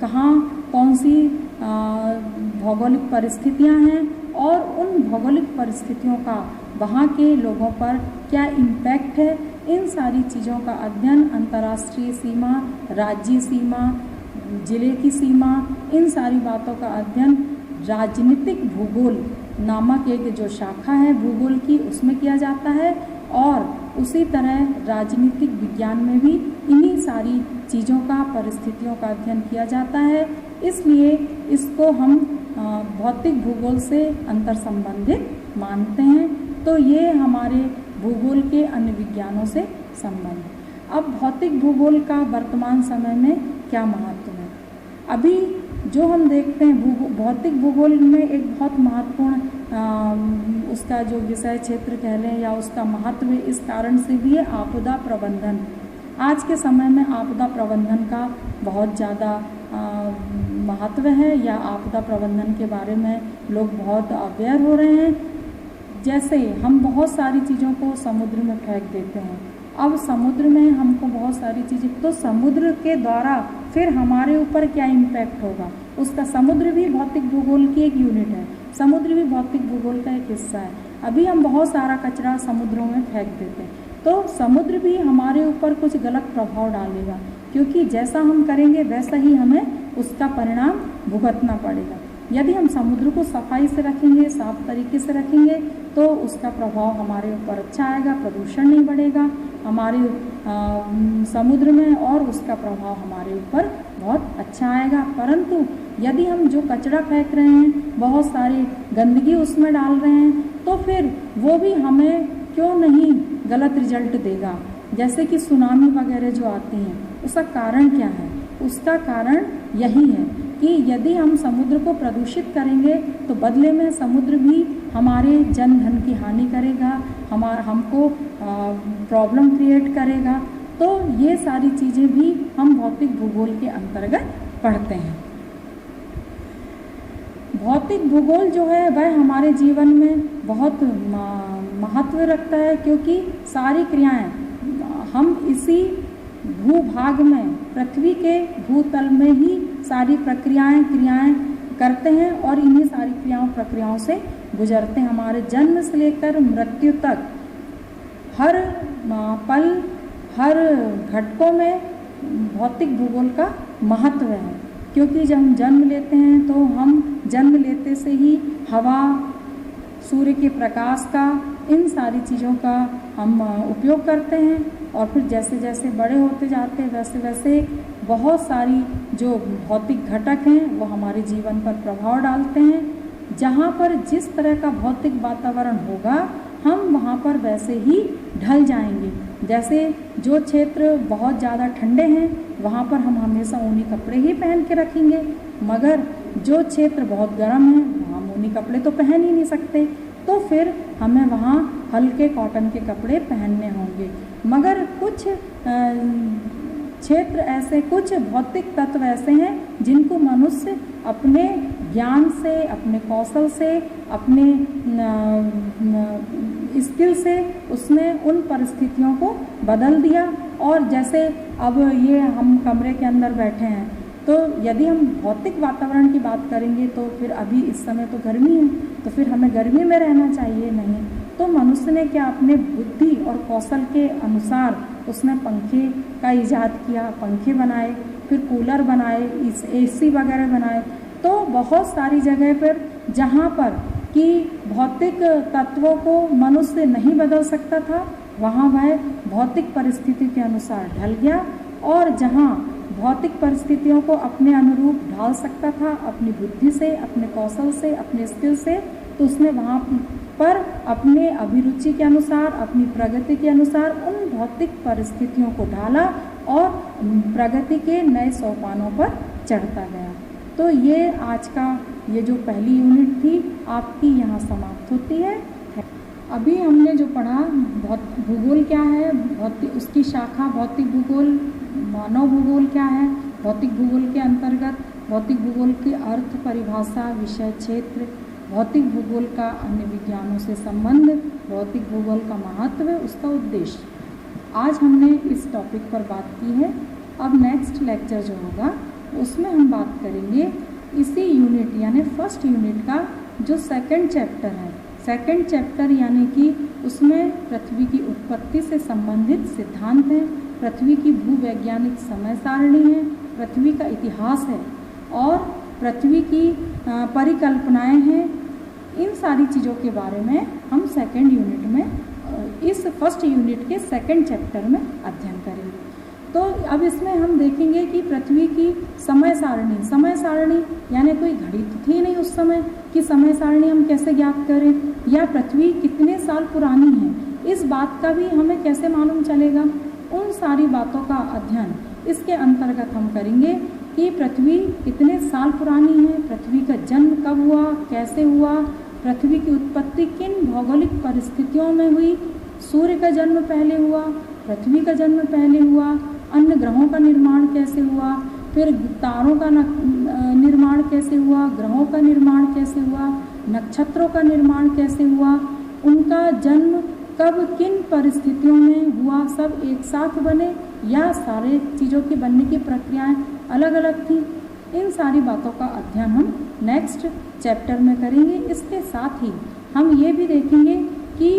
कहाँ कौन सी भौगोलिक परिस्थितियाँ हैं और उन भौगोलिक परिस्थितियों का वहाँ के लोगों पर क्या इम्पैक्ट है, इन सारी चीज़ों का अध्ययन अंतर्राष्ट्रीय सीमा, राज्य सीमा, जिले की सीमा, इन सारी बातों का अध्ययन राजनीतिक भूगोल नामक एक जो शाखा है भूगोल की, उसमें किया जाता है। और उसी तरह राजनीतिक विज्ञान में भी इन्हीं सारी चीज़ों का, परिस्थितियों का अध्ययन किया जाता है। इसलिए इसको हम भौतिक भूगोल से अंतर संबंधित मानते हैं। तो ये हमारे भूगोल के अन्य विज्ञानों से संबंध। अब भौतिक भूगोल का वर्तमान समय में क्या महत्व है? अभी जो हम देखते हैं भौतिक भूगोल में एक बहुत महत्वपूर्ण उसका जो विषय क्षेत्र कह लें या उसका महत्व इस कारण से भी है आपदा प्रबंधन। आज के समय में आपदा प्रबंधन का बहुत ज़्यादा महत्व है, या आपदा प्रबंधन के बारे में लोग बहुत अवेयर हो रहे हैं। जैसे हम बहुत सारी चीज़ों को समुद्र में फेंक देते हैं। अब समुद्र में हमको बहुत सारी चीज़ें, तो समुद्र के द्वारा फिर हमारे ऊपर क्या इम्पैक्ट होगा उसका, समुद्र भी भौतिक भूगोल की एक यूनिट है, समुद्र भी भौतिक भूगोल का एक हिस्सा है। अभी हम बहुत सारा कचरा समुद्रों में फेंक देते हैं, तो समुद्र भी हमारे ऊपर कुछ गलत प्रभाव डालेगा, क्योंकि जैसा हम करेंगे वैसा ही हमें उसका परिणाम भुगतना पड़ेगा। यदि हम समुद्र को सफाई से रखेंगे, साफ तरीके से रखेंगे, तो उसका प्रभाव हमारे ऊपर अच्छा आएगा, प्रदूषण नहीं बढ़ेगा हमारे समुद्र में, और उसका प्रभाव हमारे ऊपर बहुत अच्छा आएगा। परंतु यदि हम जो कचरा फेंक रहे हैं, बहुत सारी गंदगी उसमें डाल रहे हैं, तो फिर वो भी हमें क्यों नहीं गलत रिजल्ट देगा। जैसे कि सुनामी वगैरह जो आती हैं, उसका कारण क्या है? उसका कारण यही है कि यदि हम समुद्र को प्रदूषित करेंगे तो बदले में समुद्र भी हमारे जन धन की हानि करेगा, हमको प्रॉब्लम क्रिएट करेगा। तो ये सारी चीज़ें भी हम भौतिक भूगोल के अंतर्गत पढ़ते हैं। भौतिक भूगोल जो है वह हमारे जीवन में बहुत महत्व रखता है, क्योंकि सारी क्रियाएं हम इसी भूभाग में, पृथ्वी के भूतल में ही सारी क्रियाएं करते हैं और इन्हीं सारी प्रक्रियाओं से गुजरते हैं। हमारे जन्म से लेकर मृत्यु तक हर पल, हर घटकों में भौतिक भूगोल का महत्व है। क्योंकि जब हम जन्म लेते हैं तो हम जन्म लेते से ही हवा, सूर्य के प्रकाश का, इन सारी चीज़ों का हम उपयोग करते हैं, और फिर जैसे जैसे बड़े होते जाते हैं वैसे वैसे बहुत सारी जो भौतिक घटक हैं वो हमारे जीवन पर प्रभाव डालते हैं। जहाँ पर जिस तरह का भौतिक वातावरण होगा हम वहाँ पर वैसे ही ढल जाएंगे। जैसे जो क्षेत्र बहुत ज़्यादा ठंडे हैं वहाँ पर हम हमेशा ऊनी कपड़े ही पहन के रखेंगे, मगर जो क्षेत्र बहुत गर्म है वहाँ हम ऊनी कपड़े तो पहन ही नहीं सकते, तो फिर हमें वहाँ हल्के कॉटन के कपड़े पहनने होंगे। मगर कुछ क्षेत्र ऐसे, कुछ भौतिक तत्व ऐसे हैं जिनको मनुष्य अपने ज्ञान से, अपने कौशल से, अपने स्किल से उसने उन परिस्थितियों को बदल दिया। और जैसे अब ये हम कमरे के अंदर बैठे हैं, तो यदि हम भौतिक वातावरण की बात करेंगे तो फिर अभी इस समय तो गर्मी है, तो फिर हमें गर्मी में रहना चाहिए नहीं। तो मनुष्य ने क्या अपने बुद्धि और कौशल के अनुसार उसने पंखे का इजाद किया, पंखे बनाए, फिर कूलर बनाए, AC वगैरह बनाए। तो बहुत सारी जगह पर जहाँ पर कि भौतिक तत्वों को मनुष्य नहीं बदल सकता था, वहाँ वह भौतिक परिस्थिति के अनुसार ढल गया, और जहाँ भौतिक परिस्थितियों को अपने अनुरूप ढाल सकता था अपनी बुद्धि से, अपने कौशल से, अपने स्किल से, तो उसने वहाँ पर अपने अभिरुचि के अनुसार, अपनी प्रगति के अनुसार उन भौतिक परिस्थितियों को ढाला और प्रगति के नए सोपानों पर चढ़ता गया। तो ये आज का ये जो पहली यूनिट थी आपकी यहाँ समाप्त होती है। अभी हमने जो पढ़ा भूगोल क्या है, भौतिक उसकी शाखा भौतिक भूगोल, मानव भूगोल क्या है, भौतिक भूगोल के अंतर्गत भौतिक भूगोल की अर्थ, परिभाषा, विषय क्षेत्र, भौतिक भूगोल का अन्य विज्ञानों से संबंध, भौतिक भूगोल का महत्व, उसका उद्देश्य, आज हमने इस टॉपिक पर बात की है। अब नेक्स्ट लेक्चर जो होगा उसमें हम बात करेंगे इसी यूनिट यानी फर्स्ट यूनिट का जो सेकंड चैप्टर है। सेकंड चैप्टर यानी कि उसमें पृथ्वी की उत्पत्ति से संबंधित सिद्धांत हैं, पृथ्वी की भूवैज्ञानिक समय सारणी है, पृथ्वी का इतिहास है और पृथ्वी की परिकल्पनाएं हैं। इन सारी चीज़ों के बारे में हम सेकंड यूनिट में इस फर्स्ट यूनिट के सेकंड चैप्टर में अध्ययन करेंगे। तो अब इसमें हम देखेंगे कि पृथ्वी की समय सारणी यानी कोई घड़ी तो थी नहीं उस समय कि समय सारणी हम कैसे ज्ञात करें, या पृथ्वी कितने साल पुरानी है इस बात का भी हमें कैसे मालूम चलेगा। उन सारी बातों का अध्ययन इसके अंतर्गत हम करेंगे कि पृथ्वी कितने साल पुरानी है, पृथ्वी का जन्म कब हुआ, कैसे हुआ, पृथ्वी की उत्पत्ति किन भौगोलिक परिस्थितियों में हुई, सूर्य का जन्म पहले हुआ, पृथ्वी का जन्म पहले हुआ, अन्य ग्रहों का निर्माण कैसे हुआ, फिर तारों का निर्माण कैसे हुआ, ग्रहों का निर्माण कैसे हुआ, नक्षत्रों का निर्माण कैसे हुआ, उनका जन्म कब किन परिस्थितियों में हुआ, सब एक साथ बने या सारे चीज़ों की बनने की प्रक्रियाएं अलग अलग थी। इन सारी बातों का अध्ययन हम नेक्स्ट चैप्टर में करेंगे। इसके साथ ही हम ये भी देखेंगे कि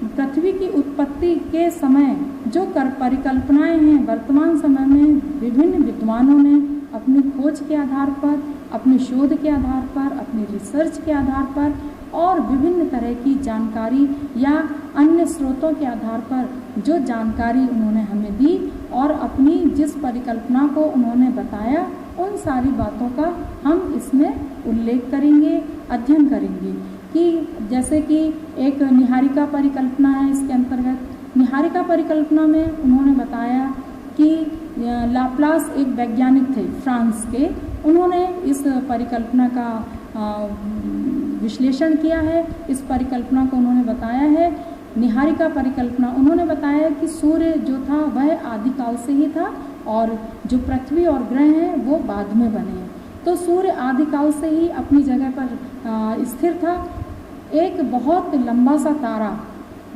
पृथ्वी की उत्पत्ति के समय जो परिकल्पनाएं हैं वर्तमान समय में विभिन्न विद्वानों ने अपनी खोज के आधार पर, अपने शोध के आधार पर, अपनी रिसर्च के आधार पर और विभिन्न तरह की जानकारी या अन्य स्रोतों के आधार पर जो जानकारी उन्होंने हमें दी और अपनी जिस परिकल्पना को उन्होंने बताया, उन सारी बातों का हम इसमें उल्लेख करेंगे, अध्ययन करेंगे। कि जैसे कि एक निहारिका परिकल्पना है, इसके अंतर्गत निहारिका परिकल्पना में उन्होंने बताया कि लाप्लास एक वैज्ञानिक थे फ्रांस के, उन्होंने इस परिकल्पना का विश्लेषण किया है, इस परिकल्पना को उन्होंने बताया है। निहारिका परिकल्पना उन्होंने बताया कि सूर्य जो था वह आदिकाल से ही था और जो पृथ्वी और ग्रह हैं वो बाद में बने हैं। तो सूर्य आदिकाल से ही अपनी जगह पर स्थिर था। एक बहुत लंबा सा तारा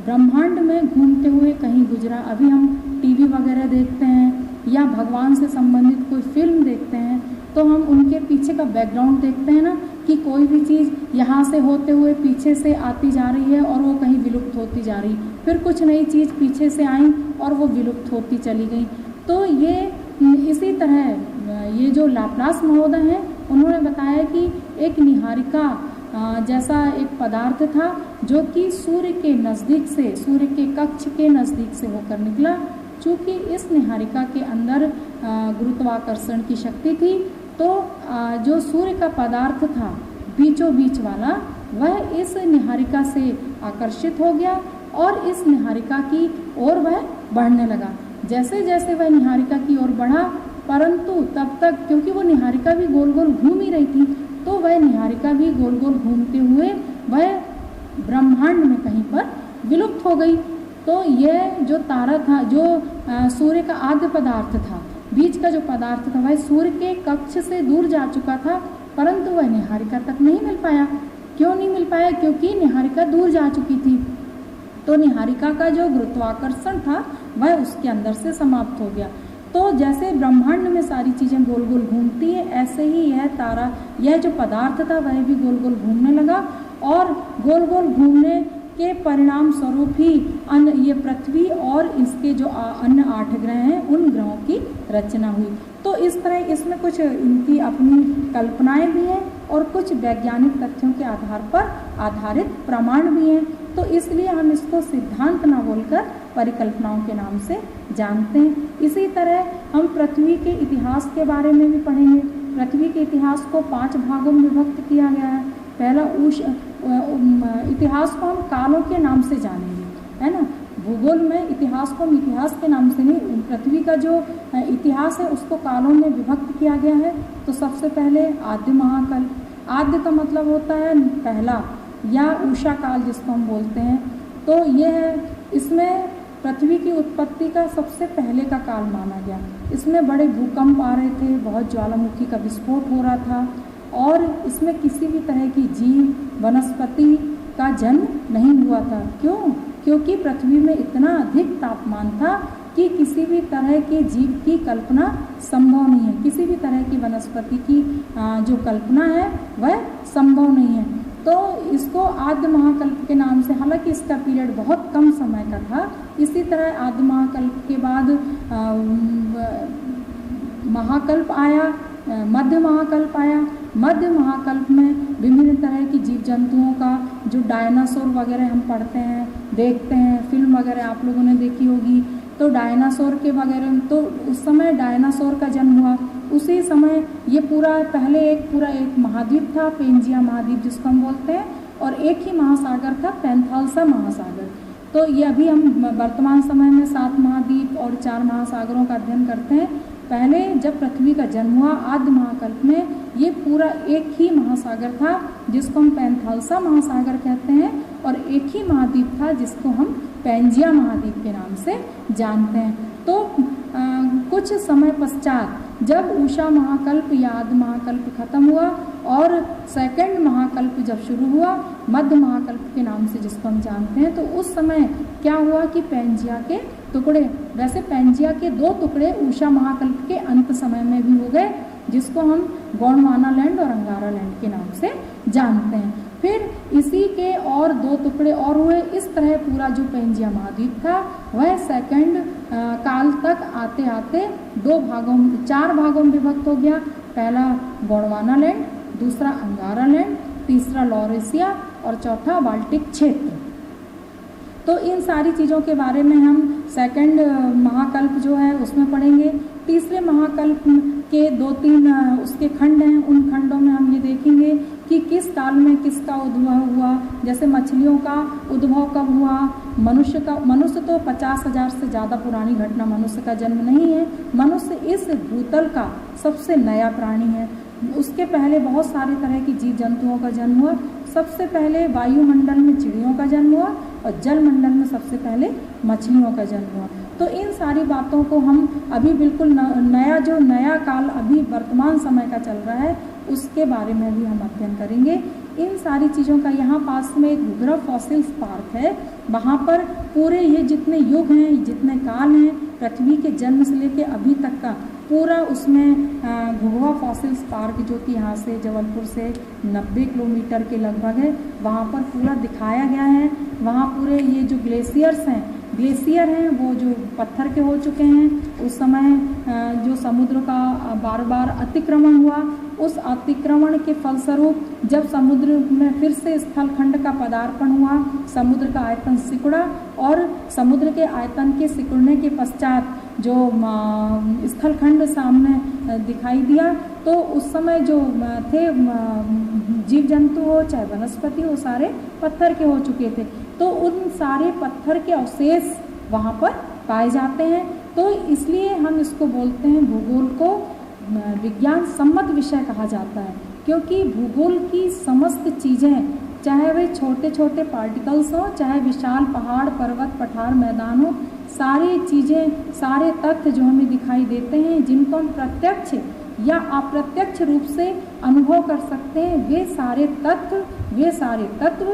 ब्रह्मांड में घूमते हुए कहीं गुजरा। अभी हम टीवी वगैरह देखते हैं या भगवान से संबंधित कोई फिल्म देखते हैं तो हम उनके पीछे का बैकग्राउंड देखते हैं ना, कि कोई भी चीज़ यहाँ से होते हुए पीछे से आती जा रही है और वो कहीं विलुप्त होती जा रही, फिर कुछ नई चीज़ पीछे से आई और वो विलुप्त होती चली गई। तो ये इसी तरह ये जो लाप्लास महोदय हैं उन्होंने बताया कि एक निहारिका जैसा एक पदार्थ था जो कि सूर्य के नज़दीक से, सूर्य के कक्ष के नज़दीक से होकर निकला। चूँकि इस निहारिका के अंदर गुरुत्वाकर्षण की शक्ति थी, तो जो सूर्य का पदार्थ था बीचों बीच वाला, वह इस निहारिका से आकर्षित हो गया और इस निहारिका की ओर वह बढ़ने लगा। जैसे जैसे वह निहारिका की ओर बढ़ा, परंतु तब तक क्योंकि वो निहारिका भी गोल गोल घूम ही रही थी, तो वह निहारिका भी गोल गोल घूमते हुए वह ब्रह्मांड में कहीं पर विलुप्त हो गई। तो यह जो तारा था, जो सूर्य का आद्य पदार्थ था, बीच का जो पदार्थ था, वह सूर्य के कक्ष से दूर जा चुका था, परंतु वह निहारिका तक नहीं मिल पाया। क्यों नहीं मिल पाया? क्योंकि निहारिका दूर जा चुकी थी। तो निहारिका का जो गुरुत्वाकर्षण था वह उसके अंदर से समाप्त हो गया। तो जैसे ब्रह्मांड में सारी चीज़ें गोल गोल घूमती है, ऐसे ही यह तारा, यह जो पदार्थ था वह भी गोल गोल घूमने लगा, और गोल गोल घूमने के परिणाम स्वरूप ही ये पृथ्वी और इसके जो अन्य 8 ग्रह हैं उन ग्रहों की रचना हुई। तो इस तरह इसमें कुछ इनकी अपनी कल्पनाएं भी हैं और कुछ वैज्ञानिक तथ्यों के आधार पर आधारित प्रमाण भी हैं। तो इसलिए हम इसको सिद्धांत ना बोलकर परिकल्पनाओं के नाम से जानते हैं। इसी तरह हम पृथ्वी के इतिहास के बारे में भी पढ़ेंगे। पृथ्वी के इतिहास को 5 भागों में विभक्त किया गया है। पहला इतिहास को हम कालों के नाम से जानेंगे, है ना। भूगोल में इतिहास को हम इतिहास के नाम से नहीं, पृथ्वी का जो इतिहास है उसको कालों में विभक्त किया गया है। तो सबसे पहले आद्य महाकल्प। आद्य का मतलब होता है पहला, या उषा काल जिसको हम बोलते हैं। तो ये है, इसमें पृथ्वी की उत्पत्ति का सबसे पहले का काल माना गया। इसमें बड़े भूकंप आ रहे थे, बहुत ज्वालामुखी का विस्फोट हो रहा था, और इसमें किसी भी तरह की जीव वनस्पति का जन्म नहीं हुआ था। क्यों? क्योंकि पृथ्वी में इतना अधिक तापमान था कि किसी भी तरह के जीव की कल्पना संभव नहीं है। किसी भी तरह की वनस्पति की जो कल्पना है वह संभव नहीं है। तो इसको आद्य महाकल्प के नाम से, हालांकि इसका पीरियड बहुत कम समय का था। इसी तरह आद्य महाकल्प के बाद महाकल्प आया, मध्य महाकल्प आया। मध्य महाकल्प में विभिन्न तरह की जीव जंतुओं का, जो डायनासोर वगैरह हम पढ़ते हैं, देखते हैं, फिल्म वगैरह आप लोगों ने देखी होगी, तो डायनासोर के वगैरह, तो उस समय डायनासोर का जन्म हुआ। उसी समय ये पूरा एक महाद्वीप था, पेंजिया महाद्वीप जिसको हम बोलते हैं, और एक ही महासागर था, पैंथालसा महासागर। तो ये अभी हम वर्तमान समय में 7 महाद्वीप और 4 महासागरों का अध्ययन करते हैं। पहले जब पृथ्वी का जन्म हुआ आद्य महाकल्प में, ये पूरा एक ही महासागर था जिसको हम पैंथालसा महासागर कहते हैं, और एक ही महाद्वीप था जिसको हम पेंजिया महाद्वीप के नाम से जानते हैं। तो कुछ समय पश्चात जब उषा महाकल्प या आद्य महाकल्प खत्म हुआ और सेकंड महाकल्प जब शुरू हुआ, मध्य महाकल्प के नाम से जिसको हम जानते हैं, तो उस समय क्या हुआ कि पेंजिया के टुकड़े, वैसे पेंजिया के 2 टुकड़े उषा महाकल्प के अंत समय में भी हो गए, जिसको हम गोंडवाना लैंड और अंगारा लैंड के नाम से जानते हैं। फिर इसी के और 2 टुकड़े और हुए। इस तरह पूरा जो पेंजिया महाद्वीप था वह सेकंड काल तक आते आते 4 भागों में विभक्त हो गया। पहला गोंडवाना लैंड, दूसरा अंगारा लैंड, तीसरा लॉरेशिया और चौथा बाल्टिक क्षेत्र। तो इन सारी चीज़ों के बारे में हम सेकंड महाकल्प जो है उसमें पढ़ेंगे। तीसरे महाकल्प के 2-3 उसके खंड हैं, उन खंडों में हम ये देखेंगे कि किस काल में किसका उद्भव हुआ। जैसे मछलियों का उद्भव कब हुआ, मनुष्य तो 50,000 से ज़्यादा पुरानी घटना, मनुष्य का जन्म नहीं है। मनुष्य इस भूतल का सबसे नया प्राणी है। उसके पहले बहुत सारे तरह की जीव जंतुओं का जन्म हुआ। सबसे पहले वायुमंडल में चिड़ियों का जन्म हुआ और जलमंडल में सबसे पहले मछलियों का जन्म हुआ। तो इन सारी बातों को हम अभी बिल्कुल नया काल अभी वर्तमान समय का चल रहा है, उसके बारे में भी हम अध्ययन करेंगे। इन सारी चीज़ों का यहाँ पास में एक भूगर्भ फॉसिल्स पार्क है, वहाँ पर पूरे ये जितने युग हैं, जितने काल हैं, पृथ्वी के जन्म से लेके अभी तक का पूरा उसमें घुघुआ फॉसिल्स पार्क, जो कि यहाँ से जबलपुर से 90 किलोमीटर के लगभग है, वहाँ पर पूरा दिखाया गया है। वहाँ पूरे ये जो ग्लेशियर हैं वो जो पत्थर के हो चुके हैं, उस समय जो समुद्र का बार बार अतिक्रमण हुआ, उस अतिक्रमण के फलस्वरूप जब समुद्र में फिर से स्थलखंड का पदार्पण हुआ, समुद्र का आयतन सिकुड़ा, और समुद्र के आयतन के सिकुड़ने के पश्चात जो स्थलखंड सामने दिखाई दिया, तो उस समय जो थे जीव जंतु हो चाहे वनस्पति हो, सारे पत्थर के हो चुके थे। तो उन सारे पत्थर के अवशेष वहाँ पर पाए जाते हैं। तो इसलिए हम इसको बोलते हैं, भूगोल को विज्ञान सम्मत विषय कहा जाता है, क्योंकि भूगोल की समस्त चीज़ें, चाहे वे छोटे छोटे पार्टिकल्स हों, चाहे विशाल पहाड़ पर्वत पठार मैदान हो, सारी चीज़ें, सारे तथ्य जो हमें दिखाई देते हैं, जिनको हम प्रत्यक्ष या अप्रत्यक्ष रूप से अनुभव कर सकते हैं, वे सारे तत्व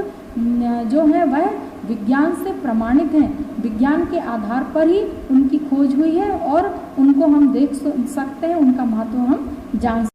जो हैं वह विज्ञान से प्रमाणित हैं। विज्ञान के आधार पर ही उनकी खोज हुई है और उनको हम देख सकते हैं, उनका महत्व हम जान